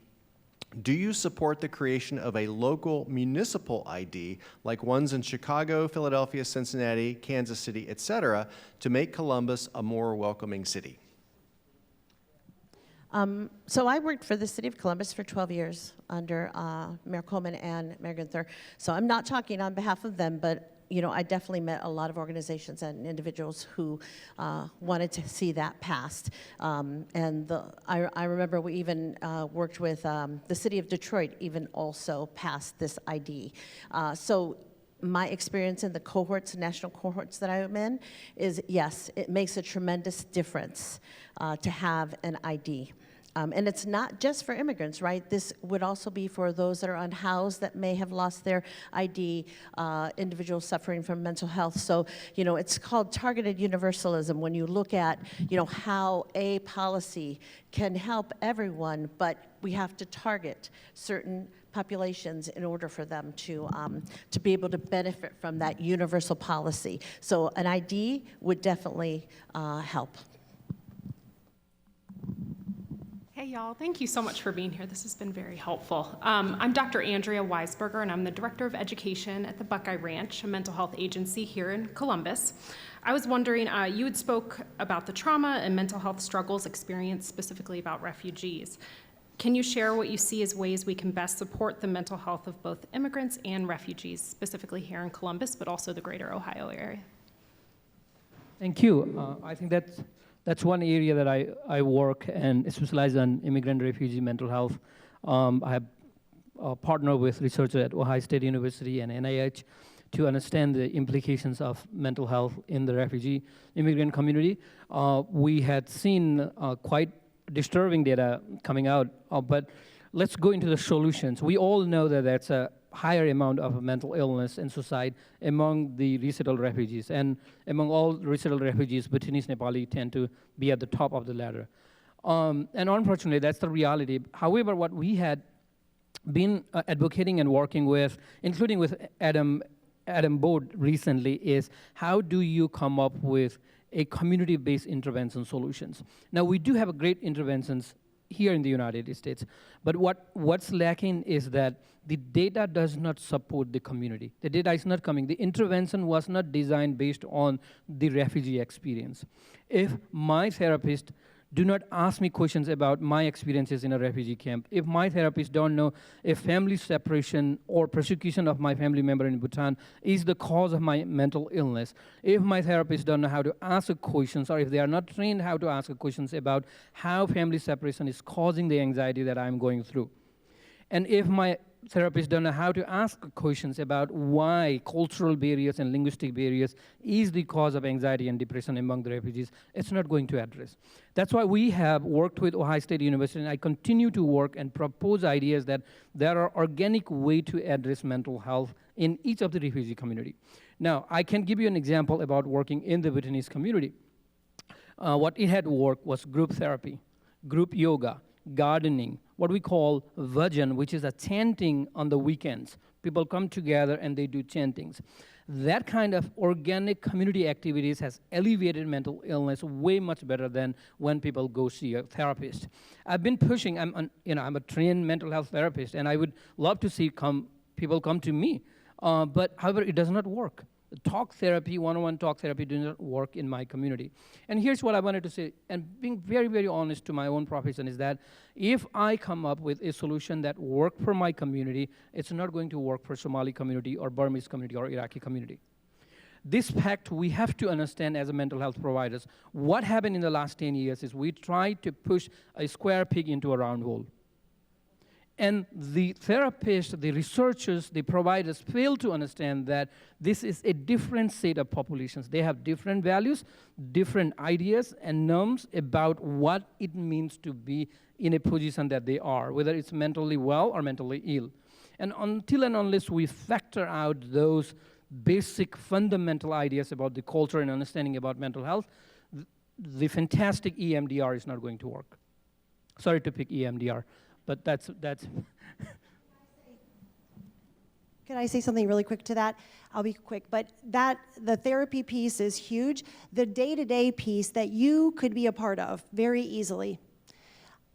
Do you support the creation of a local municipal ID, like ones in Chicago, Philadelphia, Cincinnati, Kansas City, et cetera, to make Columbus a more welcoming city? So I worked for the city of Columbus for 12 years under Mayor Coleman and Mayor Gunther. So I'm not talking on behalf of them, but I definitely met a lot of organizations and individuals who wanted to see that passed. I remember we even worked with the city of Detroit, even also passed this ID. So my experience in the cohorts, national cohorts that I'm in, is yes, it makes a tremendous difference to have an ID. And it's not just for immigrants, right? This would also be for those that are unhoused that may have lost their ID, individuals suffering from mental health. So, you know, it's called targeted universalism when you look at, you know, how a policy can help everyone, but we have to target certain populations in order for them to be able to benefit from that universal policy. So an ID would definitely help. Hey y'all, thank you so much for being here. This has been very helpful. I'm Dr. Andrea Weisberger, and I'm the Director of Education at the Buckeye Ranch, a mental health agency here in Columbus. I was wondering, you had spoke about the trauma and mental health struggles experienced specifically about refugees. Can you share what you see as ways we can best support the mental health of both immigrants and refugees, specifically here in Columbus, but also the greater Ohio area? Thank you. I think that's one area that I work and specialize on immigrant refugee mental health. I have partnered with researchers at Ohio State University and NIH to understand the implications of mental health in the refugee immigrant community. We had seen quite disturbing data coming out, but let's go into the solutions. We all know that that's a higher amount of mental illness and suicide among the resettled refugees. And among all resettled refugees, Bhutanese, Nepali tend to be at the top of the ladder. And unfortunately, that's the reality. However, what we had been advocating and working with, including with Adam Board recently, is how do you come up with a community-based intervention solutions? Now, we do have great interventions here in the United States, but what's lacking is that the data does not support the community. The data is not coming. The intervention was not designed based on the refugee experience. If my therapist do not ask me questions about my experiences in a refugee camp, if my therapist don't know if family separation or persecution of my family member in Bhutan is the cause of my mental illness, if my therapist don't know how to ask questions, or if they are not trained how to ask questions about how family separation is causing the anxiety that I'm going through, and if my therapists don't know how to ask questions about why cultural barriers and linguistic barriers is the cause of anxiety and depression among the refugees, it's not going to address. That's why we have worked with Ohio State University, and I continue to work and propose ideas that there are organic ways to address mental health in each of the refugee community. Now, I can give you an example about working in the Bhutanese community. What it had worked was group therapy, group yoga, gardening, what we call vajan, which is a chanting on the weekends. People come together and they do chantings. That kind of organic community activities has alleviated mental illness way much better than when people go see a therapist. I've been pushing, I'm a trained mental health therapist, and I would love to see people come to me, but however, it does not work. Talk therapy, one-on-one talk therapy does not work in my community. And here's what I wanted to say, and being very, very honest to my own profession, is that if I come up with a solution that works for my community, it's not going to work for Somali community or Burmese community or Iraqi community. This fact we have to understand as a mental health providers. What happened in the last 10 years is we tried to push a square peg into a round hole. And the therapists, the researchers, the providers fail to understand that this is a different set of populations. They have different values, different ideas and norms about what it means to be in a position that they are, whether it's mentally well or mentally ill. And until and unless we factor out those basic fundamental ideas about the culture and understanding about mental health, the fantastic EMDR is not going to work. Sorry to pick EMDR. But that's. Could I say something really quick to that? I'll be quick, but the therapy piece is huge. The day-to-day piece that you could be a part of very easily.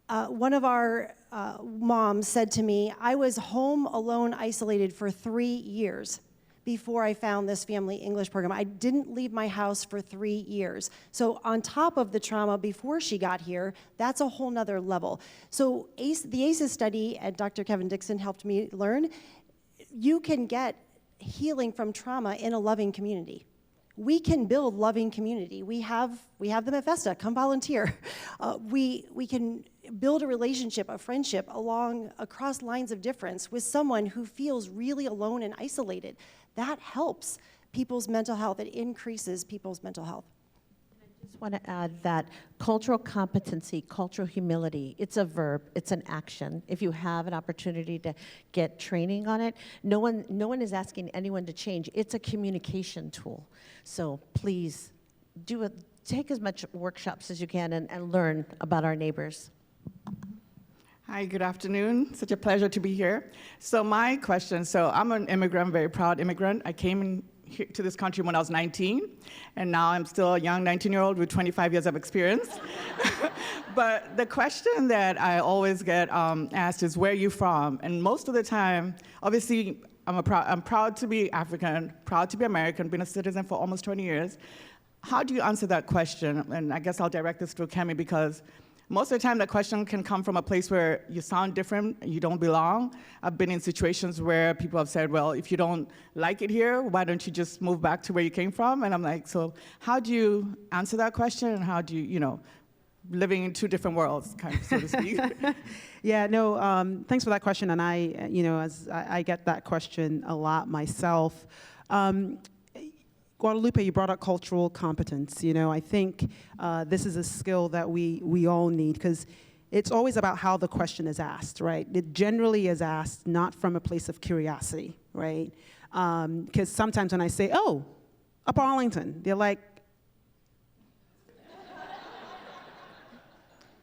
One of our moms said to me, I was home alone, isolated for 3 years before I found this family English program. I didn't leave my house for 3 years. So on top of the trauma before she got here, that's a whole nother level. So the ACEs study, and Dr. Kevin Dixon helped me learn, you can get healing from trauma in a loving community. We can build loving community. We have them at Festa, come volunteer. We can build a relationship, a friendship across lines of difference with someone who feels really alone and isolated. That helps people's mental health. It increases people's mental health. just want to add that cultural competency, cultural humility, it's a verb, it's an action. If you have an opportunity to get training on it, no one is asking anyone to change. It's a communication tool. So please take as much workshops as you can and learn about our neighbors. Hi, good afternoon. Such a pleasure to be here. So my question, I'm an immigrant, very proud immigrant. I came here to this country when I was 19, and now I'm still a young 19-year-old with 25 years of experience. But the question that I always get asked is, where are you from? And most of the time, obviously, I'm proud to be African, proud to be American, been a citizen for almost 20 years. How do you answer that question? And I guess I'll direct this to Ukeme, because most of the time, the question can come from a place where you sound different, you don't belong. I've been in situations where people have said, well, if you don't like it here, why don't you just move back to where you came from? And I'm like, so how do you answer that question? And how do you, living in two different worlds, kind of, so to speak? Yeah, no, thanks for that question. And I get that question a lot myself. Guadalupe, you brought up cultural competence. I think this is a skill that we all need, because it's always about how the question is asked, right? It generally is asked not from a place of curiosity, right? Because sometimes when I say, oh, up Arlington, they're like,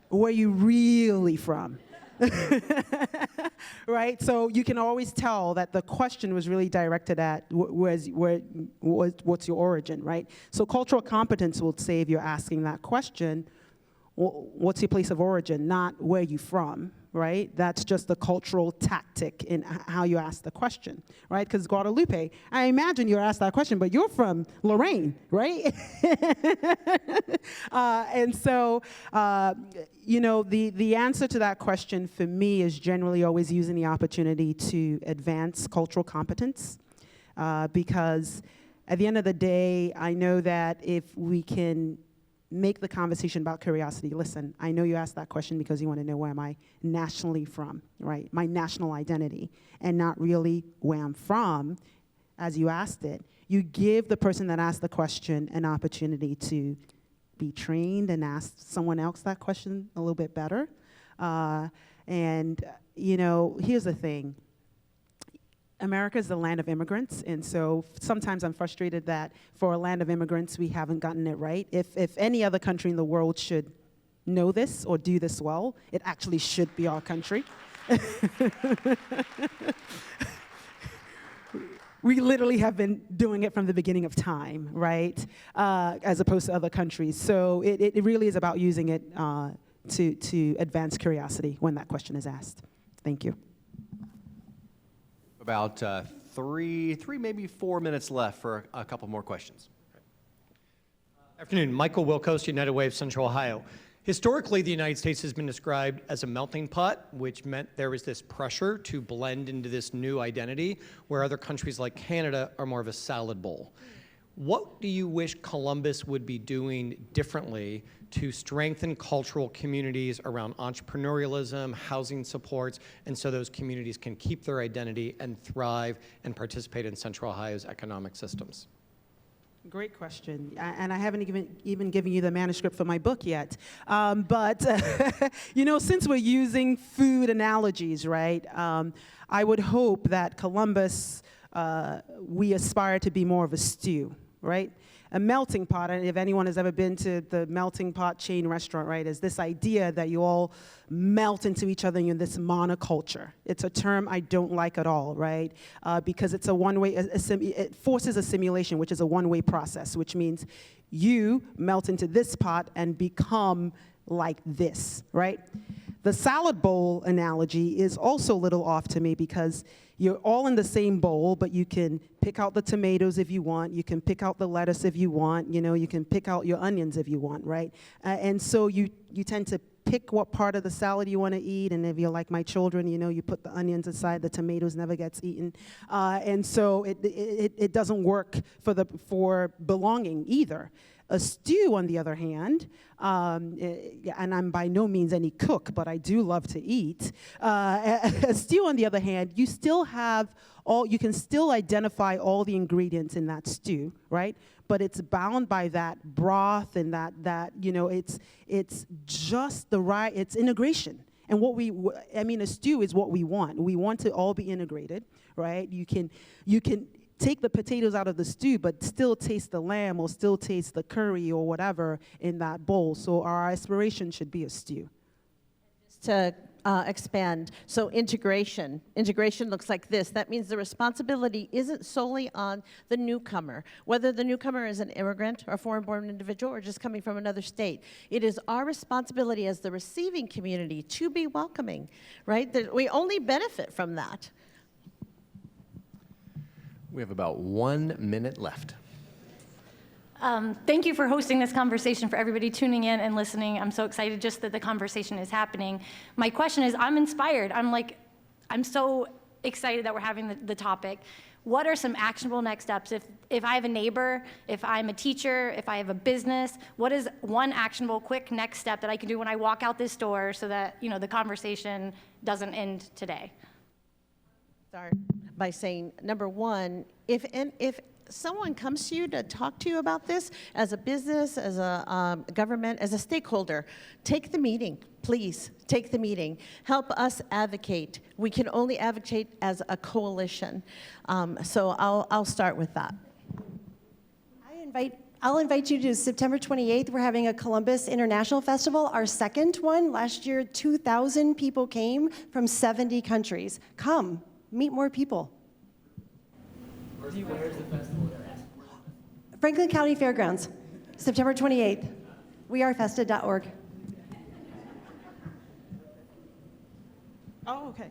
where are you really from? Right? So you can always tell that the question was really directed at what's your origin, right? So cultural competence will say, if you're asking that question, what's your place of origin, not where you from, right? That's just the cultural tactic in how you ask the question, right? Because Guadalupe, I imagine you're asked that question, but you're from Lorraine, right? And so, the answer to that question for me is generally always using the opportunity to advance cultural competence, because at the end of the day, I know that if we can make the conversation about curiosity. Listen, I know you asked that question because you want to know where am I nationally from, right? My national identity, and not really where I'm from, as you asked it. You give the person that asked the question an opportunity to be trained and ask someone else that question a little bit better. Here's the thing. America is the land of immigrants, and so sometimes I'm frustrated that for a land of immigrants, we haven't gotten it right. If any other country in the world should know this or do this well, it actually should be our country. We literally have been doing it from the beginning of time, right? As opposed to other countries. So it really is about using it to advance curiosity when that question is asked. Thank you. About three, maybe 4 minutes left for a couple more questions. Afternoon, Michael Wilkos, United Way of Central Ohio. Historically, the United States has been described as a melting pot, which meant there was this pressure to blend into this new identity, where other countries like Canada are more of a salad bowl. What do you wish Columbus would be doing differently to strengthen cultural communities around entrepreneurialism, housing supports, and so those communities can keep their identity and thrive and participate in Central Ohio's economic systems? Great question, and I haven't even given you the manuscript for my book yet. Since we're using food analogies, right, I would hope that Columbus, we aspire to be more of a stew, right? A melting pot, and if anyone has ever been to the melting pot chain restaurant, right, is this idea that you all melt into each other in this monoculture. It's a term I don't like at all, right? Because it's a one-way, it forces assimilation, which is a one-way process, which means you melt into this pot and become like this, right? The salad bowl analogy is also a little off to me because you're all in the same bowl, but you can pick out the tomatoes if you want, you can pick out the lettuce if you want, you can pick out your onions if you want, right? And so you tend to pick what part of the salad you want to eat, and if you're like my children, you put the onions aside, the tomatoes never gets eaten. And so it doesn't work for belonging either. A stew, on the other hand, and I'm by no means any cook, but I do love to eat. A stew, on the other hand, you can still identify all the ingredients in that stew, right? But it's bound by that broth and that it's just the right, it's integration. And a stew is what we want. We want to all be integrated, right? You can take the potatoes out of the stew, but still taste the lamb or still taste the curry or whatever in that bowl. So our aspiration should be a stew. To expand, so integration looks like this. That means the responsibility isn't solely on the newcomer, whether the newcomer is an immigrant or foreign-born individual or just coming from another state. It is our responsibility as the receiving community to be welcoming, right? That we only benefit from that. We have about 1 minute left. Thank you for hosting this conversation, for everybody tuning in and listening. I'm so excited just that the conversation is happening. My question is, I'm inspired. I'm so excited that we're having the topic. What are some actionable next steps? If I have a neighbor, if I'm a teacher, if I have a business, what is one actionable, quick next step that I can do when I walk out this door so that the conversation doesn't end today? Start by saying, number one, if someone comes to you to talk to you about this, as a business, as a government, as a stakeholder, take the meeting, please, take the meeting. Help us advocate. We can only advocate as a coalition. So I'll start with that. I'll invite you to September 28th. We're having a Columbus International Festival, our second one. Last year, 2,000 people came from 70 countries. Come, meet more people. Where's the festival? Franklin County Fairgrounds, September 28th. wearefesta.org. Oh, okay.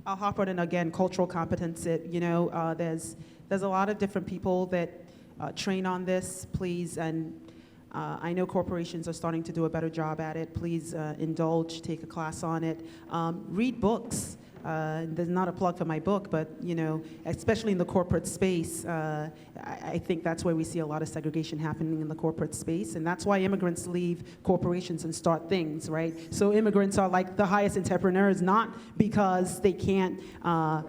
I'll hop on in again. Cultural competence. There's a lot of different people that train on this. Please, and I know corporations are starting to do a better job at it. Please indulge, take a class on it. Read books. There's not a plug for my book, but especially in the corporate space, I think that's where we see a lot of segregation happening in the corporate space, and that's why immigrants leave corporations and start things, right? So immigrants are like the highest entrepreneurs, not because they can't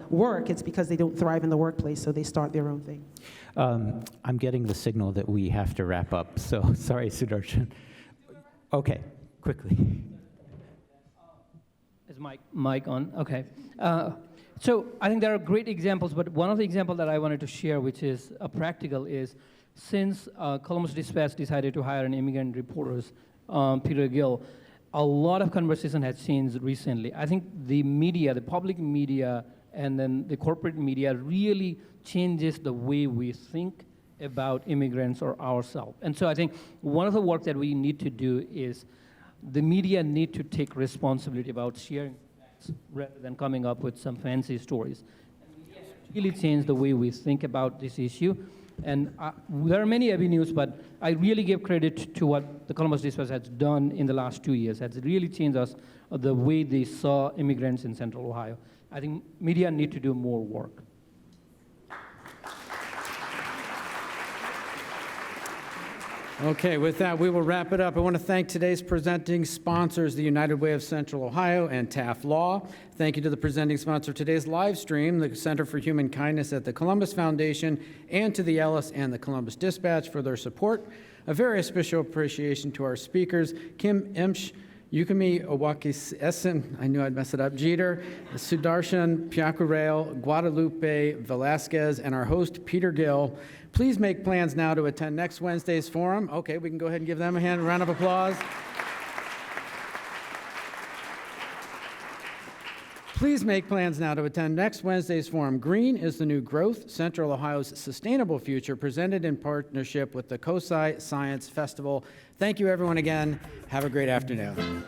work, it's because they don't thrive in the workplace, so they start their own thing. I'm getting the signal that we have to wrap up, so sorry, Sudarshan. Okay, quickly. Is mic on? Okay. So I think there are great examples, but one of the examples that I wanted to share, which is practical, is since Columbus Dispatch decided to hire an immigrant reporter, Peter Gill, a lot of conversation has changed recently. I think the media, the public media, and then the corporate media really changes the way we think about immigrants or ourselves. And so I think one of the work that we need to do is the media need to take responsibility about sharing facts rather than coming up with some fancy stories. And we really change the way we think about this issue. And there are many avenues, but I really give credit to what the Columbus Dispatch has done in the last 2 years. It's really changed us the way they saw immigrants in Central Ohio. I think media need to do more work. Okay, with that, we will wrap it up. I want to thank today's presenting sponsors, the United Way of Central Ohio and Taft Law. Thank you to the presenting sponsor of today's live stream, the Center for Human Kindness at the Columbus Foundation, and to the Ellis and the Columbus Dispatch for their support. A very special appreciation to our speakers, Kim Emch, Ukeme, Awakessien, I knew I'd mess it up, Jeter, Sudarshan, Pyakurel, Guadalupe, Velasquez, and our host, Peter Gill. Please make plans now to attend next Wednesday's forum. Okay, we can go ahead and give them a round of applause. Please make plans now to attend next Wednesday's forum. Green is the New Growth, Central Ohio's Sustainable Future, presented in partnership with the COSI Science Festival. Thank you, everyone, again. Have a great afternoon.